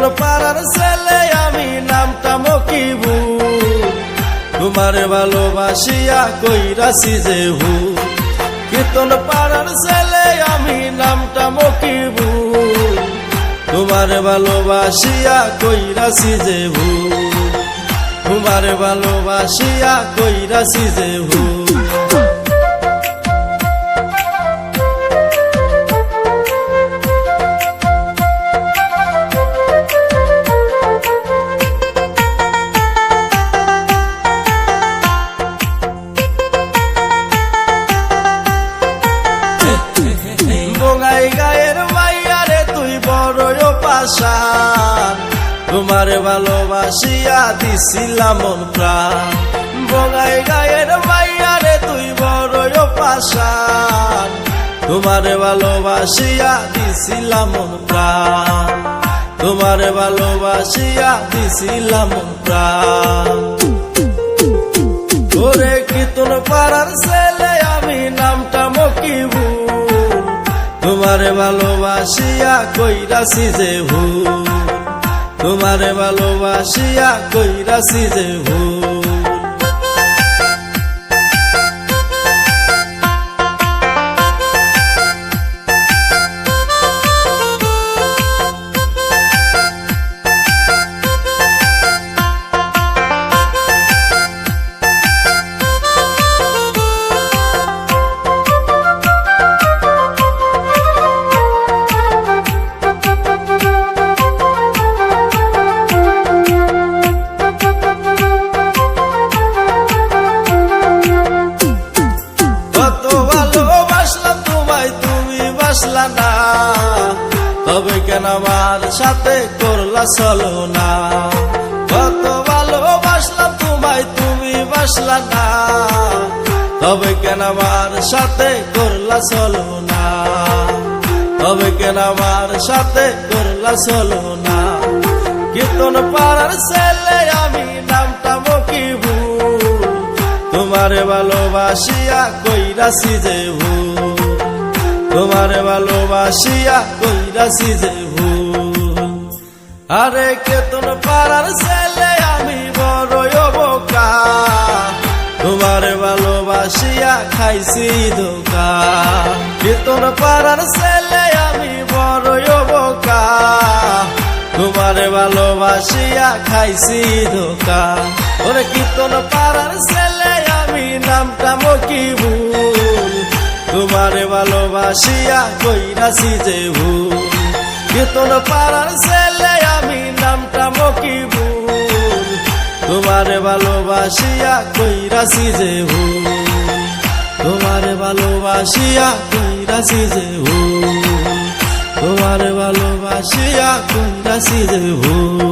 কীর্তন পাড়ার ছেলে আমি নামটা মকিবুল, তোমার ভালোবাসিয়া কইরাছি যে ভুল। কীর্তন পাড়ার ছেলে আমি নামটা মকিবুল, তোমার ভালোবাসিয়া কইরাছি যে ভুল, তোমার ভালোবাসিয়া কইরাছি যে ভুল। বঙ্গাই গায়ের মাইয়ারে তুই বড় পাশান, তোমার ভালোবাসিয়া দিছিলাম মন প্রাণ। বঙ্গাই গায়ের মাইয়ারে তুই বড় পাশান, তোমার ভালোবাসিয়া দিছিলাম মন প্রাণ, তোমার ভালোবাসিয়া দিছিলাম মন প্রাণ। ওরে কীর্তন পাড়ার ছেলে আমি নামটা মকিবুল, তোমার ভালোবাসিয়া কইরাছি যে ভুল, তোমার ভালোবাসিয়া কইরাছি যে ভুল। না তবে কেন আমার সাথে করলা চলো না, কত ভালোবাসলাম তোমায় তুমি বাসলা না, তবে কেন আমার সাথে করলা চলো না, তবে কেন আমার সাথে করলা চলো না। কীর্তন পাড়ার ছেলে আমি নামটা মকিবুল, তোমার ভালোবাসিয়া কইরাছি যে ভুল, তোমার ভালোবাসিয়া কইরাছি যে ভুল। আরে কীর্তন পাড়ার ছেলে আমি বড় বোকা, তোমার ভালোবাসিয়া খাইছি ধোকা। কীর্তন পাড়ার ছেলে আমি বড় বোকা, তোমার ভালোবাসিয়া খাইছি ধোকা। ওরে কীর্তন পাড়ার ছেলে আমি নামটা মকিবুল, তোমার ভালোবাসিয়া কইরাছি যে ভুল। কীর্তন পাড়ার ছেলে আমি নামটা মকিবুল, তোমার ভালোবাসিয়া কইরাছি যে ভুল, তোমার ভালোবাসিয়া কইরাছি যে ভুল, তোমার ভালোবাসিয়া কইরাছি যে ভুল।